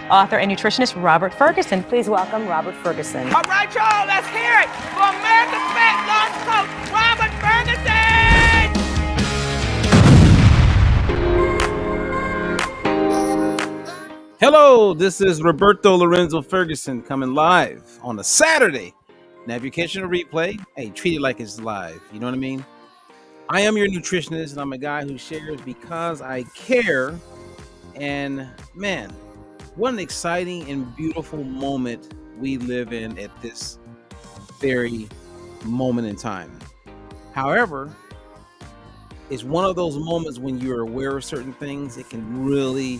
author and nutritionist Robert Ferguson. Please welcome Robert Ferguson. All right, y'all, let's hear it for America's Fat Loss Coach, Robert Ferguson! Hello, this is Roberto Lorenzo Ferguson coming live on a Saturday. Now, if you're catching a replay, hey, treat it like it's live. You know what I mean? I am your nutritionist, and I'm a guy who shares because I care. And man, what an exciting and beautiful moment we live in at this very moment in time. However, it's one of those moments when you're aware of certain things, it can really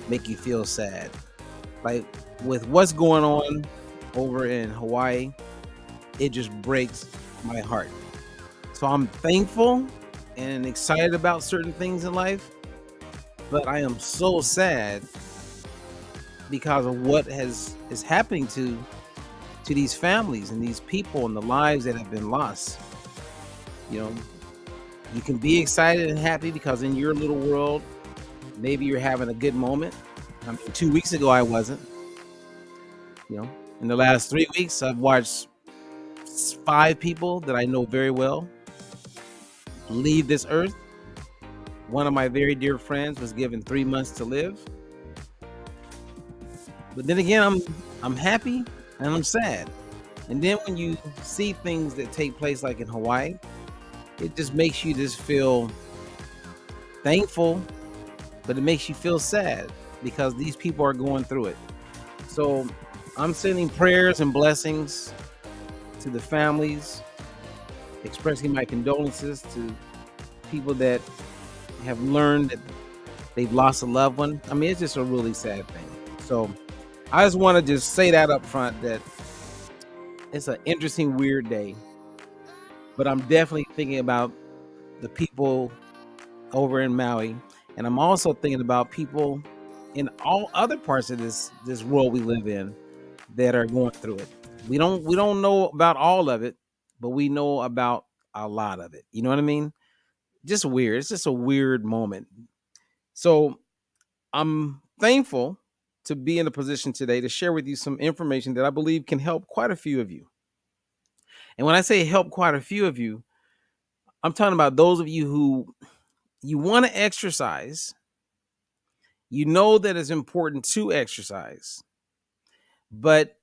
make you feel sad. Like with what's going on over in Hawaii, it just breaks my heart. So I'm thankful and excited about certain things in life, but I am so sad because of what is happening to these families and these people and the lives that have been lost. You know, you can be excited and happy because in your little world, maybe you're having a good moment. I mean, 2 weeks ago, I wasn't. You know, in the last 3 weeks, I've watched 5 people that I know very well leave this earth. One of my very dear friends was given 3 months to live. But then again, I'm happy and I'm sad. And then when you see things that take place like in Hawaii, it just makes you just feel thankful, but it makes you feel sad because these people are going through it. So I'm sending prayers and blessings to the families, expressing my condolences to people that have learned that they've lost a loved one. I mean, it's just a really sad thing. So I just want to just say that up front, that it's an interesting, weird day, but I'm definitely thinking about the people over in Maui, and I'm also thinking about people in all other parts of this world we live in that are going through it. We don't know about all of it, but we know about a lot of it. You know what I mean? Just weird. It's just a weird moment. So I'm thankful to be in a position today to share with you some information that I believe can help quite a few of you. And when I say help quite a few of you, I'm talking about those of you who you want to exercise. You know that it's important to exercise, but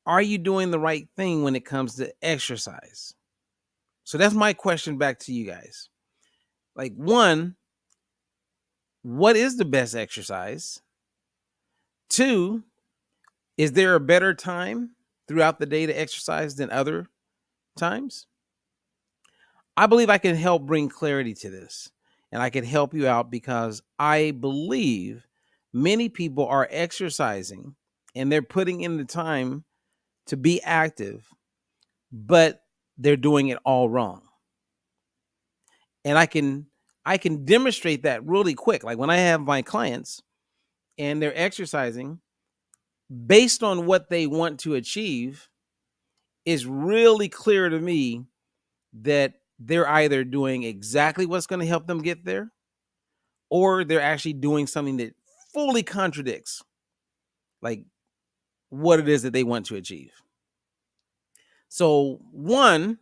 are you doing the right thing when it comes to exercise? So that's my question back to you guys. Like, one, what is the best exercise? 2, is there a better time throughout the day to exercise than other times? I believe I can help bring clarity to this, and I can help you out because I believe many people are exercising and they're putting in the time to be active, but they're doing it all wrong. And I can demonstrate that really quick. Like when I have my clients and they're exercising based on what they want to achieve, it's really clear to me that they're either doing exactly what's going to help them get there, or they're actually doing something that fully contradicts like what it is that they want to achieve. So one,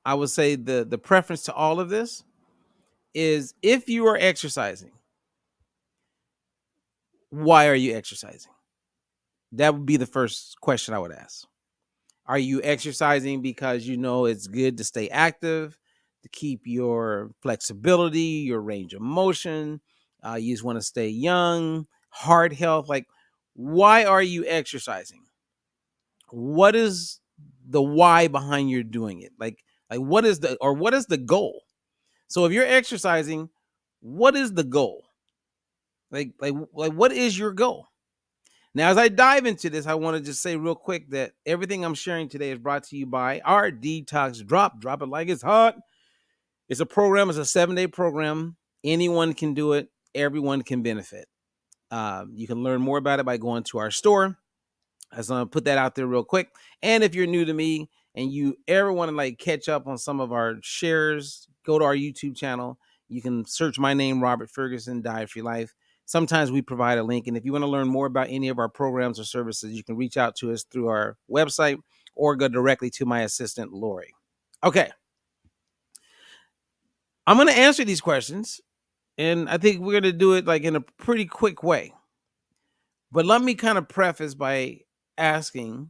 I would say the preference to all of this is, if you are exercising, why are you exercising? That would be the first question I would ask. Are you exercising because you know it's good to stay active, to keep your flexibility, your range of motion? You just want to stay young, heart health. Like, why are you exercising? What is the why behind you doing it? Like what is the goal? So if you're exercising, what is the goal? Like what is your goal? Now, as I dive into this, I want to just say real quick that everything I'm sharing today is brought to you by our Detox Drop. Drop it like it's hot. It's a program. It's a 7-day program. Anyone can do it. Everyone can benefit. You can learn more about it by going to our store. I just want to put that out there real quick. And if you're new to me and you ever want to like catch up on some of our shares, go to our YouTube channel. You can search my name, Robert Ferguson, Diet Free Life. Sometimes we provide a link. And if you want to learn more about any of our programs or services, you can reach out to us through our website or go directly to my assistant, Lori. Okay. I'm going to answer these questions, and I think we're going to do it like in a pretty quick way. But let me kind of preface by asking,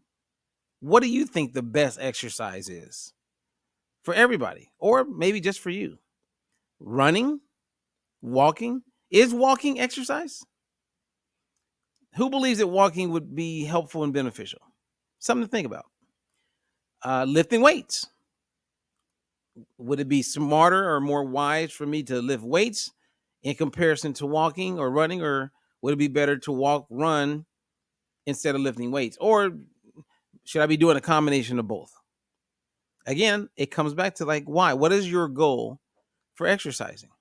what do you think the best exercise is for everybody, or maybe just for you? Running, walking? Is walking exercise? Who believes that walking would be helpful and beneficial? Something to think about. Lifting weights. Would it be smarter or more wise for me to lift weights in comparison to walking or running, or would it be better to walk, run instead of lifting weights? Or should I be doing a combination of both? Again, it comes back to like, why? What is your goal for exercising?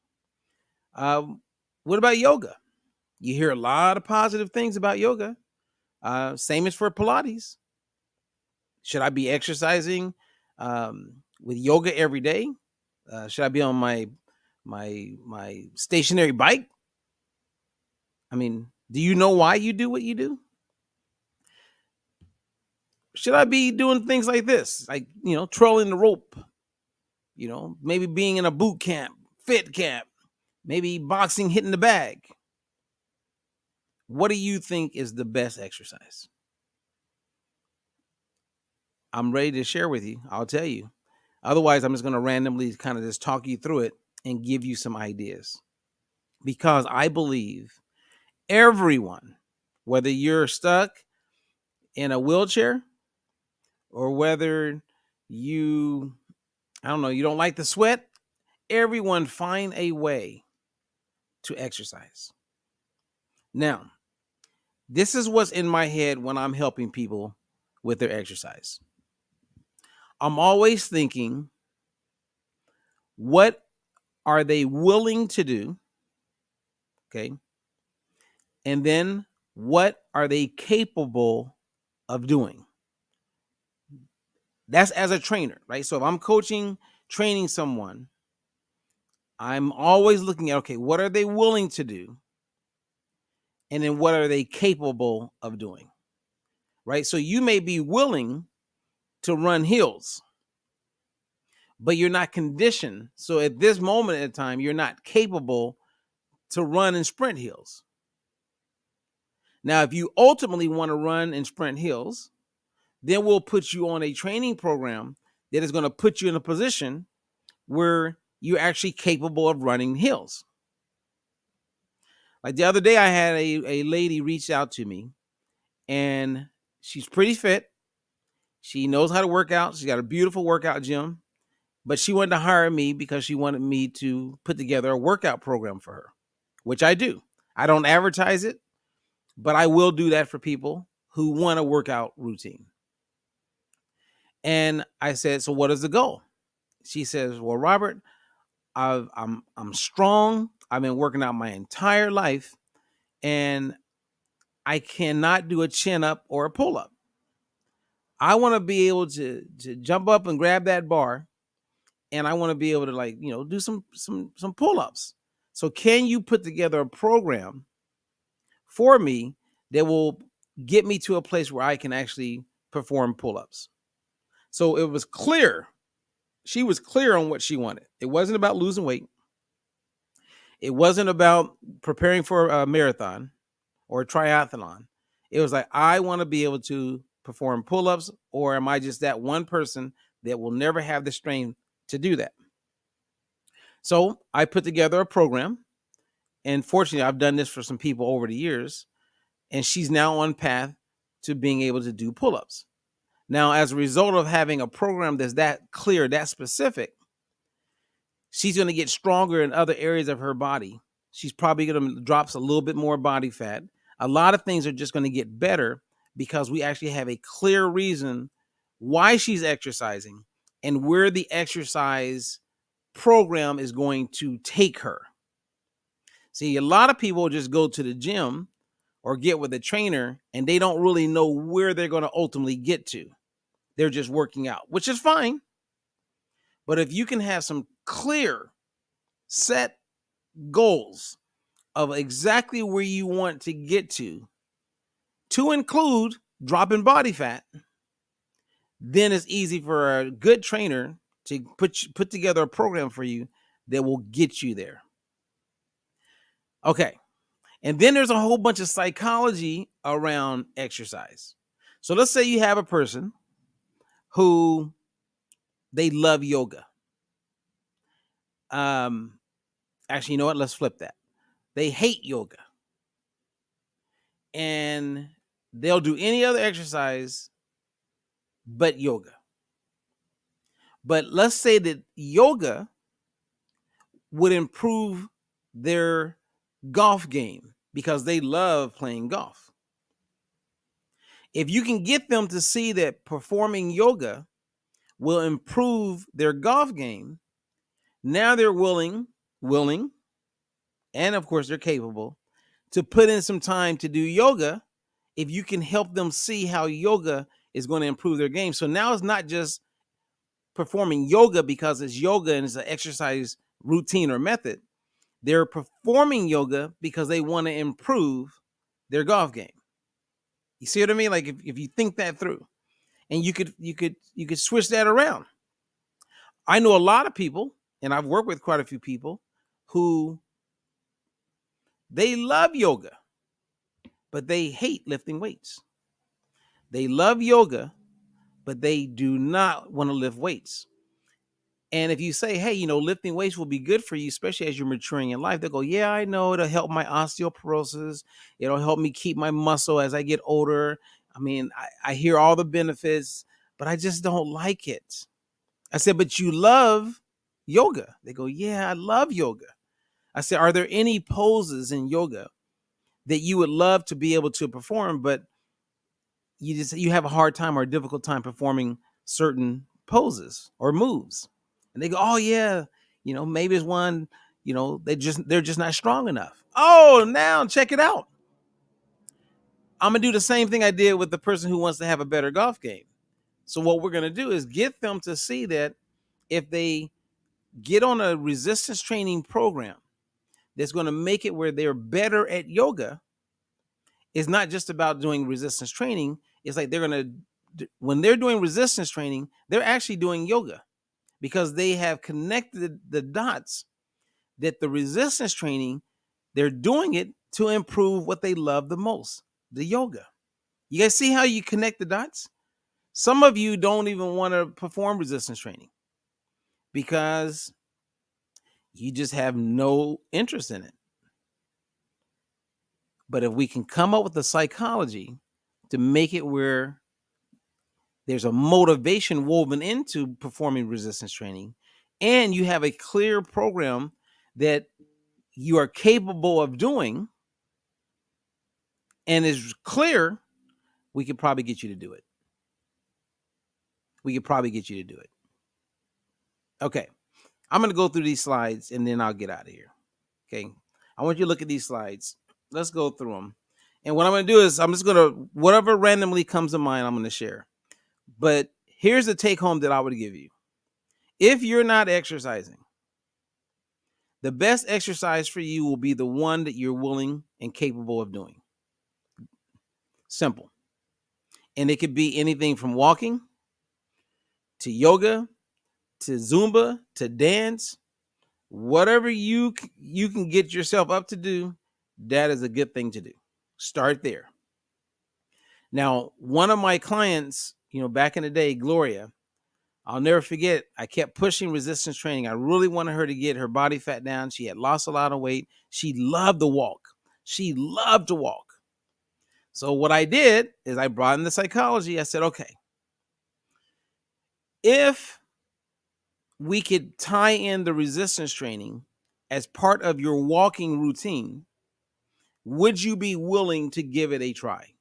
What about yoga? You hear a lot of positive things about yoga. Same as for Pilates. Should I be exercising with yoga every day? Should I be on my stationary bike? I mean, do you know why you do what you do? Should I be doing things like this, like, trolling the rope? Maybe being in a boot camp, fit camp, maybe boxing, hitting the bag. What do you think is the best exercise? I'm ready to share with you. I'll tell you. Otherwise, I'm just going to randomly kind of just talk you through it and give you some ideas. Because I believe everyone, whether you're stuck in a wheelchair or whether you don't like the sweat, everyone find a way to exercise. Now, this is what's in my head when I'm helping people with their exercise. I'm always thinking, what are they willing to do? Okay. And then what are they capable of doing? That's as a trainer, right? So if I'm training someone, I'm always looking at, okay, what are they willing to do? And then what are they capable of doing? Right? So you may be willing to run hills, but you're not conditioned. So at this moment in time, you're not capable to run and sprint hills. Now, if you ultimately want to run and sprint hills, then we'll put you on a training program that is going to put you in a position where you're actually capable of running hills. Like the other day, I had a lady reach out to me, and she's pretty fit. She knows how to work out. She's got a beautiful workout gym, but she wanted to hire me because she wanted me to put together a workout program for her, which I do. I don't advertise it, but I will do that for people who want a workout routine. And I said, so what is the goal? She says, well, Robert, I'm strong. I've been working out my entire life, and I cannot do a chin up or a pull up. I want to be able to jump up and grab that bar, and I want to be able to do some pull ups. So can you put together a program for me that will get me to a place where I can actually perform pull ups? So it was clear. She was clear on what she wanted. It wasn't about losing weight. It wasn't about preparing for a marathon or a triathlon. It was like, I want to be able to perform pull-ups, or am I just that one person that will never have the strength to do that? So I put together a program, and fortunately, I've done this for some people over the years, and she's now on path to being able to do pull-ups. Now, as a result of having a program that's that clear, that specific, she's going to get stronger in other areas of her body. She's probably going to drop a little bit more body fat. A lot of things are just going to get better because we actually have a clear reason why she's exercising and where the exercise program is going to take her. See, a lot of people just go to the gym or get with a trainer and they don't really know where they're going to ultimately get to. They're just working out, which is fine. But if you can have some clear set goals of exactly where you want to get to include dropping body fat, then it's easy for a good trainer to put together a program for you that will get you there. Okay. And then there's a whole bunch of psychology around exercise. So let's say you have a person who they love yoga. Actually, you know what? Let's flip that. They hate yoga. And they'll do any other exercise but yoga. But let's say that yoga would improve their golf game because they love playing golf. If you can get them to see that performing yoga will improve their golf game, now they're willing, and of course they're capable to put in some time to do yoga if you can help them see how yoga is going to improve their game. So now it's not just performing yoga because it's yoga and it's an exercise routine or method. They're performing yoga because they want to improve their golf game. You see what I mean? Like if you think that through, and you could switch that around. I know a lot of people, and I've worked with quite a few people who they love yoga, but they hate lifting weights. They love yoga, but they do not want to lift weights. And if you say, hey, lifting weights will be good for you, especially as you're maturing in life, they'll go, yeah, I know it'll help my osteoporosis. It'll help me keep my muscle as I get older. I mean, I hear all the benefits, but I just don't like it. I said, but you love yoga. They go, yeah, I love yoga. I said, are there any poses in yoga that you would love to be able to perform, but you have a hard time or a difficult time performing certain poses or moves? And they go, oh yeah, maybe it's one, they're just not strong enough. Oh, now check it out. I'm gonna do the same thing I did with the person who wants to have a better golf game. So what we're gonna do is get them to see that if they get on a resistance training program that's going to make it where they're better at yoga, it's not just about doing resistance training. It's like they're going to, when they're doing resistance training, they're actually doing yoga because they have connected the dots that the resistance training, they're doing it to improve what they love the most, the yoga. You guys see how you connect the dots? Some of you don't even want to perform resistance training because you just have no interest in it. But if we can come up with the psychology to make it where there's a motivation woven into performing resistance training, and you have a clear program that you are capable of doing and is clear, we could probably get you to do it. Okay. I'm going to go through these slides and then I'll get out of here. Okay. I want you to look at these slides. Let's go through them. And what I'm going to do is I'm just going to, whatever randomly comes to mind, I'm going to share. But here's the take home that I would give you. If you're not exercising, the best exercise for you will be the one that you're willing and capable of doing. Simple. And it could be anything from walking to yoga to Zumba to dance. Whatever you can get yourself up to do, that is a good thing to do. Start there. Now, one of my clients, back in the day, Gloria, I'll never forget, I kept pushing resistance training. I really wanted her to get her body fat down. She had lost a lot of weight. She loved to walk. So what I did is I brought in the psychology. I said, okay, if we could tie in the resistance training as part of your walking routine, would you be willing to give it a try?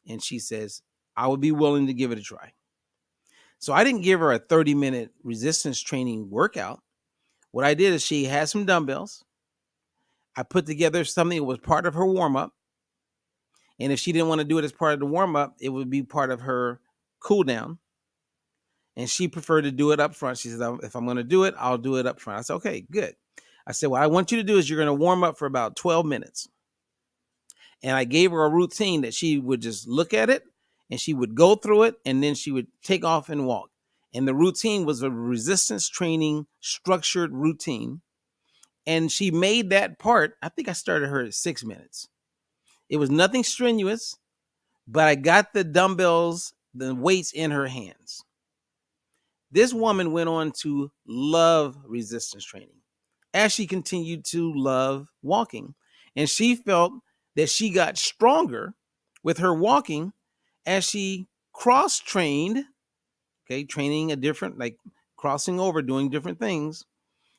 And she says, I would be willing to give it a try. So I didn't give her a 30-minute resistance training workout. What I did is she had some dumbbells. I put together something that was part of her warm-up. And if she didn't want to do it as part of the warm-up, it would be part of her cool down. And she preferred to do it up front. She said, if I'm going to do it, I'll do it up front. I said, okay, good. I said, what I want you to do is you're going to warm up for about 12 minutes. And I gave her a routine that she would just look at it and she would go through it and then she would take off and walk. And the routine was a resistance training structured routine. And she made that part. I think I started her at 6 minutes. It was nothing strenuous, but I got the dumbbells, the weights in her hands. This woman went on to love resistance training as she continued to love walking. And she felt that she got stronger with her walking as she cross-trained, okay, training a different, like crossing over, doing different things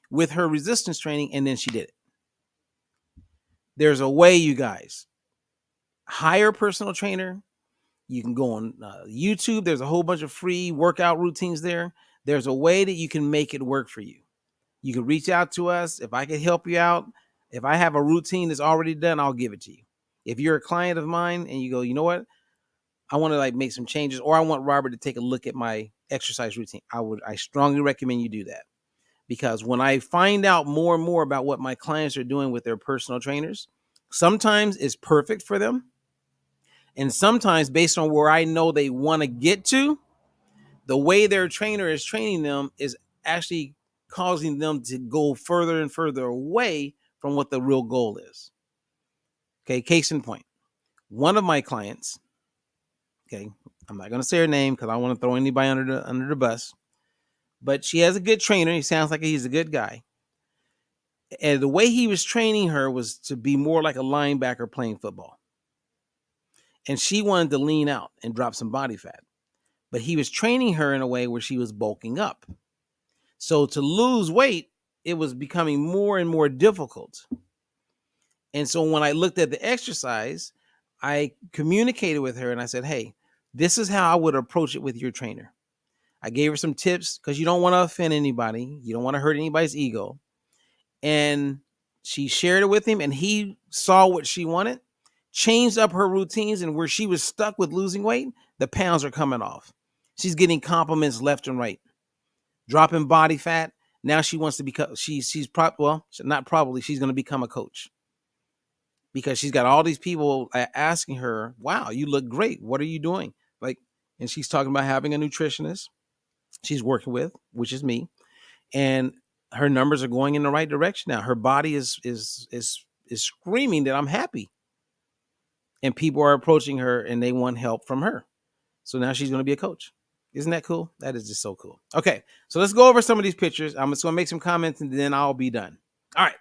with her resistance training, and then she did it. There's a way, you guys. Hire a personal trainer. You can go on YouTube. There's a whole bunch of free workout routines there. There's a way that you can make it work for you. You can reach out to us. If I can help you out, if I have a routine that's already done, I'll give it to you. If you're a client of mine and you go, you know what? I want to like make some changes, or I want Robert to take a look at my exercise routine. I strongly recommend you do that, because when I find out more and more about what my clients are doing with their personal trainers, sometimes it's perfect for them. And sometimes based on where I know they want to get to, the way their trainer is training them is actually causing them to go further and further away from what the real goal is. Okay, case in point. One of my clients, okay, I'm not going to say her name because I don't want to throw anybody under the bus, but she has a good trainer. He sounds like he's a good guy. And the way he was training her was to be more like a linebacker playing football. And she wanted to lean out and drop some body fat. But he was training her in a way where she was bulking up. So to lose weight, it was becoming more and more difficult. And so when I looked at the exercise, I communicated with her and I said, hey, this is how I would approach it with your trainer. I gave her some tips because you don't want to offend anybody. You don't want to hurt anybody's ego. And she shared it with him and he saw what she wanted, changed up her routines, and where she was stuck with losing weight, the pounds are coming off. She's getting compliments left and right, dropping body fat. Now she wants to become, she's not probably, she's going to become a coach because she's got all these people asking her, wow, you look great. What are you doing? Like, and she's talking about having a nutritionist she's working with, which is me. And her numbers are going in the right direction now. Her body is screaming that I'm happy. And people are approaching her and they want help from her. So now she's going to be a coach. Isn't that cool? That is just so cool. Okay, so let's go over some of these pictures. I'm just going to make some comments and then I'll be done. All right.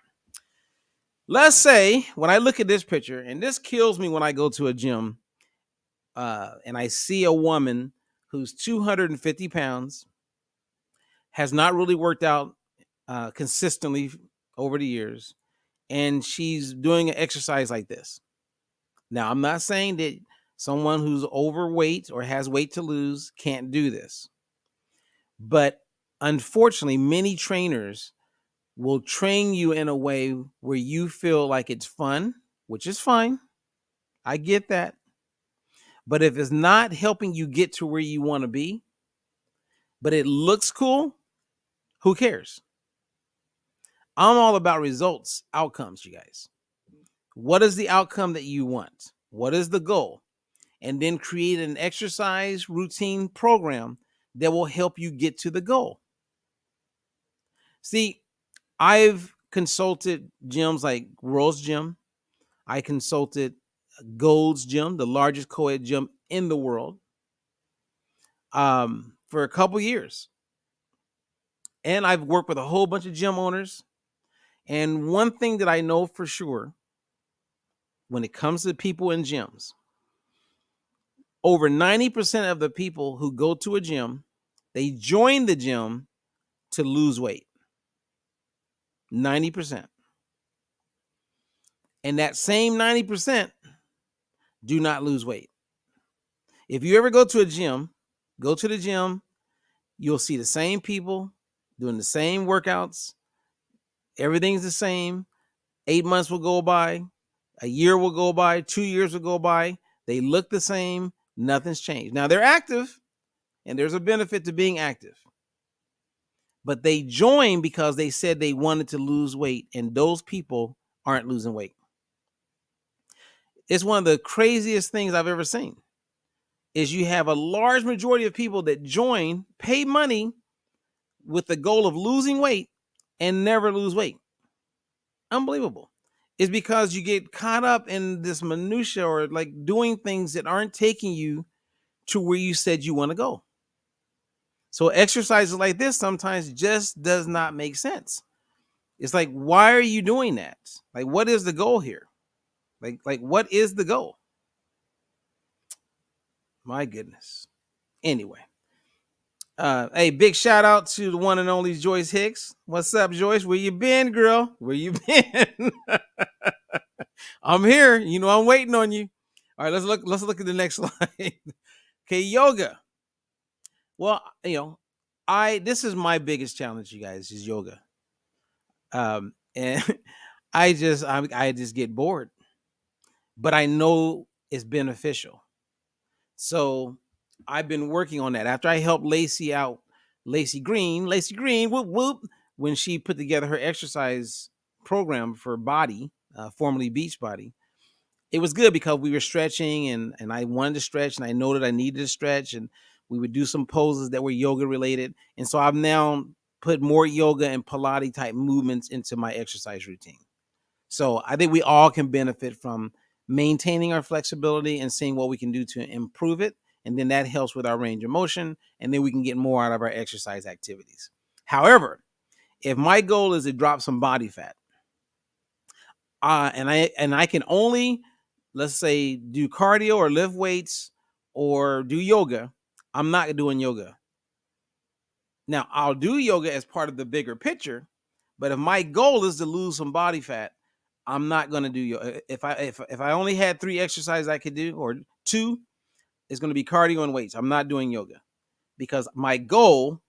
Let's say when I look at this picture, and this kills me when I go to a gym and I see a woman who's 250 pounds, has not really worked out consistently over the years, and she's doing an exercise like this. Now, I'm not saying that someone who's overweight or has weight to lose can't do this. But unfortunately, many trainers will train you in a way where you feel like it's fun, which is fine. I get that. But if it's not helping you get to where you want to be, but it looks cool, who cares? I'm all about results, outcomes, you guys. What is the outcome that you want? What is the goal? And then create an exercise routine program that will help you get to the goal. See, I've consulted gyms like World's Gym. I consulted Gold's Gym, the largest co-ed gym in the world, for a couple years. And I've worked with a whole bunch of gym owners. And one thing that I know for sure, when it comes to people in gyms, over 90% of the people who go to a gym, they join the gym to lose weight. 90%. And that same 90% do not lose weight. If you ever go to a gym, go to the gym, you'll see the same people doing the same workouts. Everything's the same. 8 months will go by. A year will go by. 2 years will go by. They look the same. Nothing's changed. Now, they're active, and there's a benefit to being active. but they joined because they said they wanted to lose weight, and those people aren't losing weight. It's one of the craziest things I've ever seen. Is you have a large majority of people that join, pay money with the goal of losing weight and never lose weight. Unbelievable. It's because you get caught up in this minutia or like doing things that aren't taking you to where you said you want to go. So exercises like this sometimes just does not make sense. It's like, why are you doing that? Like, what is the goal here? Like what is the goal? My goodness. Anyway. Hey, big shout out to the one and only Joyce Hicks. What's up, Joyce? Where you been, girl? Where you been? I'm here. You know, I'm waiting on you. All right, let's look at the next slide. Okay, yoga. Well, this is my biggest challenge, you guys, is yoga. And I just get bored. But I know it's beneficial. So I've been working on that. After I helped Lacey out, Lacey Green, whoop, whoop, when she put together her exercise program for Body, formerly Beachbody, it was good because we were stretching and I wanted to stretch and I know that I needed to stretch and we would do some poses that were yoga related. And so I've now put more yoga and Pilates type movements into my exercise routine. So I think we all can benefit from maintaining our flexibility and seeing what we can do to improve it. And then that helps with our range of motion. And then we can get more out of our exercise activities. However, if my goal is to drop some body fat, and I can only, let's say, do cardio or lift weights or do yoga, I'm not doing yoga. Now, I'll do yoga as part of the bigger picture, but if my goal is to lose some body fat, I'm not going to do yoga. If I only had 3 exercises I could do, or 2, it's going to be cardio and weights. I'm not doing yoga because my goal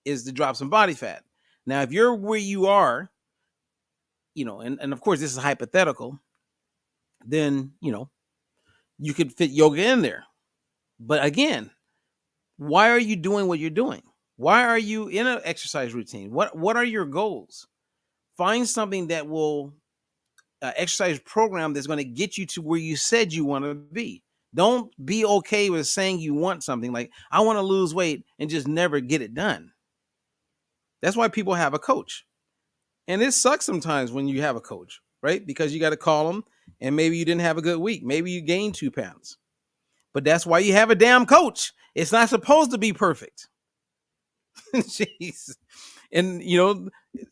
is to drop some body fat. Now, if you're where you are, and of course this is hypothetical, then, you could fit yoga in there. But again, why are you doing what you're doing? Why are you in an exercise routine? What are your goals? Find something that will exercise program that's going to get you to where you said you want to be. Don't be okay with saying you want something like, I want to lose weight and just never get it done. That's why people have a coach. And it sucks sometimes when you have a coach, right? Because you got to call them and maybe you didn't have a good week. Maybe you gained 2 pounds. But that's why you have a damn coach. It's not supposed to be perfect. Jeez. And,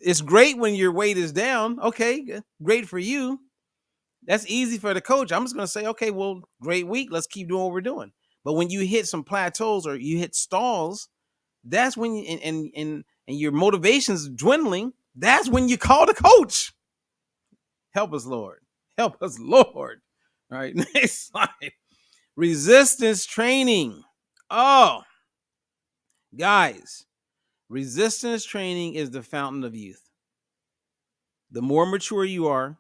it's great when your weight is down. Okay, great for you. That's easy for the coach. I'm just going to say, okay, well, great week. Let's keep doing what we're doing. But when you hit some plateaus or you hit stalls, that's when and your motivation's dwindling. That's when you call the coach. Help us, Lord. Help us, Lord. All right, next slide. Resistance training. Oh, guys, resistance training is the fountain of youth. The more mature you are,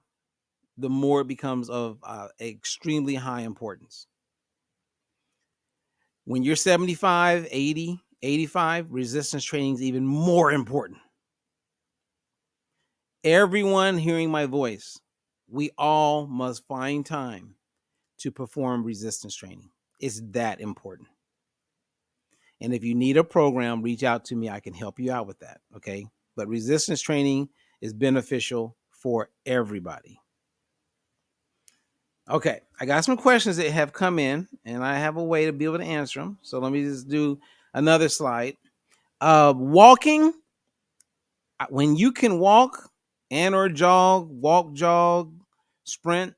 the more it becomes of extremely high importance. When you're 75, 80, 85, resistance training is even more important. Everyone hearing my voice, we all must find time to perform resistance training. It's that important. And if you need a program, reach out to me. I can help you out with that, okay? But resistance training is beneficial for everybody. Okay, I got some questions that have come in, and I have a way to be able to answer them. So let me just do another slide. Walking, when you can walk and or jog, walk, jog, sprint,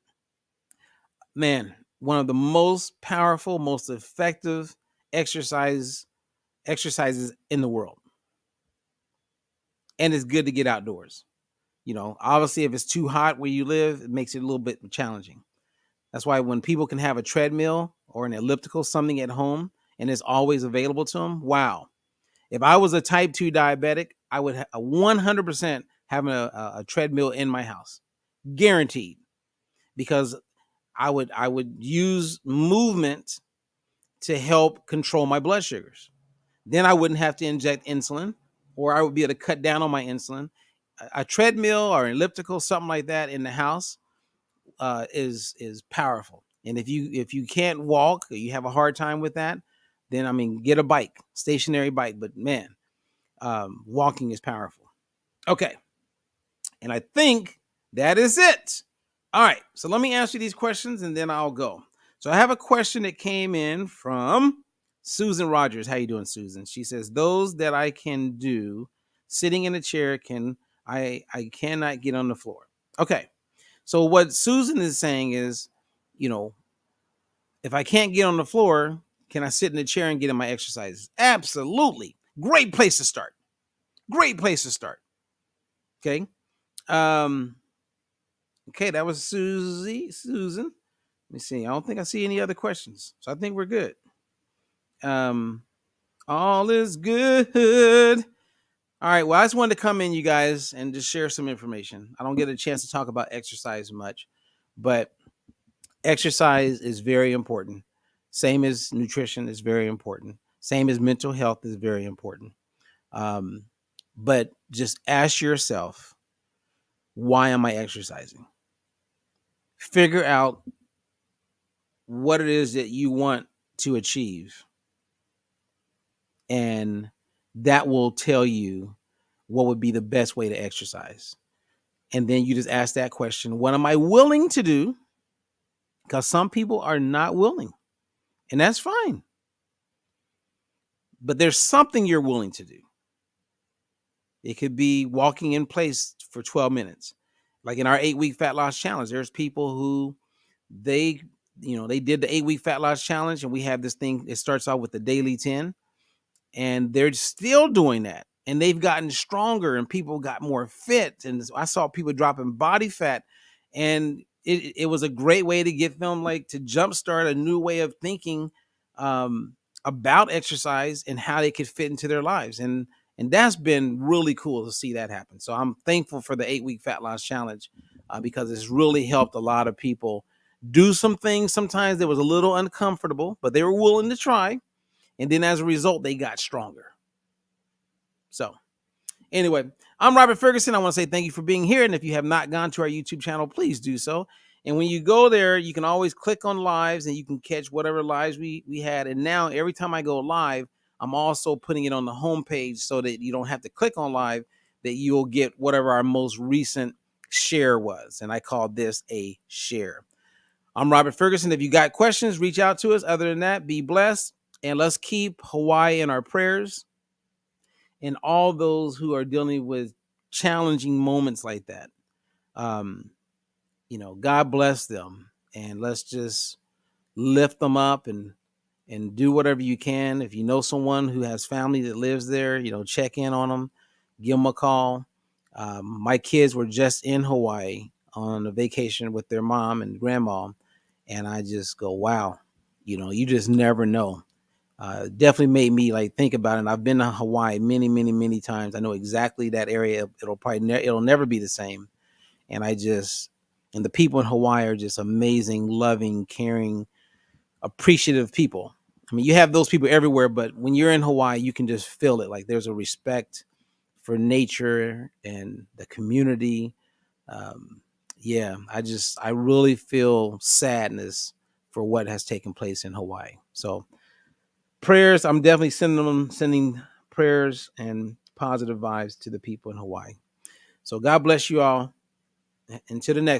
man, one of the most powerful, most effective exercises in the world. And it's good to get outdoors. Obviously, if it's too hot where you live, it makes it a little bit challenging. That's why when people can have a treadmill or an elliptical, something at home, and it's always available to them, wow. If I was a type 2 diabetic, I would 100% have a treadmill in my house. Guaranteed. Because I would use movement to help control my blood sugars. Then I wouldn't have to inject insulin. or I would be able to cut down on my insulin. A treadmill or elliptical, something like that in the house is powerful. And if you can't walk or you have a hard time with that, then I mean, get a bike, stationary bike. But man, walking is powerful. Okay, and I think that is it. All right, so let me answer these questions and then I'll go. So I have a question that came in from Susan Rogers. How you doing, Susan? She says, those that I can do sitting in a chair, I cannot get on the floor. Okay. So what Susan is saying is, you know, if I can't get on the floor, can I sit in the chair and get in my exercises? Absolutely. Great place to start. Great place to start. Okay. Okay, that was Susan. Let me see. I don't think I see any other questions. So I think we're good. All is good. All right. Well, I just wanted to come in, you guys, and just share some information. I don't get a chance to talk about exercise much, but exercise is very important. Same as nutrition is very important. Same as mental health is very important. But just ask yourself, why am I exercising? Figure out what it is that you want to achieve. And that will tell you what would be the best way to exercise. And then you just ask that question, what am I willing to do? Because some people are not willing, and that's fine. But there's something you're willing to do. It could be walking in place for 12 minutes. Like in our 8-week fat loss challenge, there's people who they did the 8-week fat loss challenge, and we have this thing. It starts out with the daily 10, and they're still doing that. And they've gotten stronger, and people got more fit. And I saw people dropping body fat, and it was a great way to get them like to jumpstart a new way of thinking about exercise and how they could fit into their lives. And that's been really cool to see that happen. So I'm thankful for the 8-week fat loss challenge because it's really helped a lot of people do some things. Sometimes it was a little uncomfortable, but they were willing to try. And then as a result, they got stronger. So anyway, I'm Robert Ferguson. I want to say thank you for being here. And if you have not gone to our YouTube channel, please do so. And when you go there, you can always click on lives and you can catch whatever lives we had. And now every time I go live, I'm also putting it on the homepage so that you don't have to click on live, that you'll get whatever our most recent share was. And I call this a share. I'm Robert Ferguson. If you got questions, reach out to us. Other than that, be blessed. And let's keep Hawaii in our prayers and all those who are dealing with challenging moments like that. God bless them. And let's just lift them up and do whatever you can. If you know someone who has family that lives there, check in on them, give them a call. My kids were just in Hawaii on a vacation with their mom and grandma. And I just go, wow, you just never know. Definitely made me like think about it. And I've been to Hawaii many, many, many times. I know exactly that area. It'll never be the same. And the people in Hawaii are just amazing, loving, caring, appreciative people. I mean, you have those people everywhere, but when you're in Hawaii, you can just feel it. Like there's a respect for nature and the community. I really feel sadness for what has taken place in Hawaii. So prayers, I'm definitely sending prayers and positive vibes to the people in Hawaii. So God bless you all. Until the next.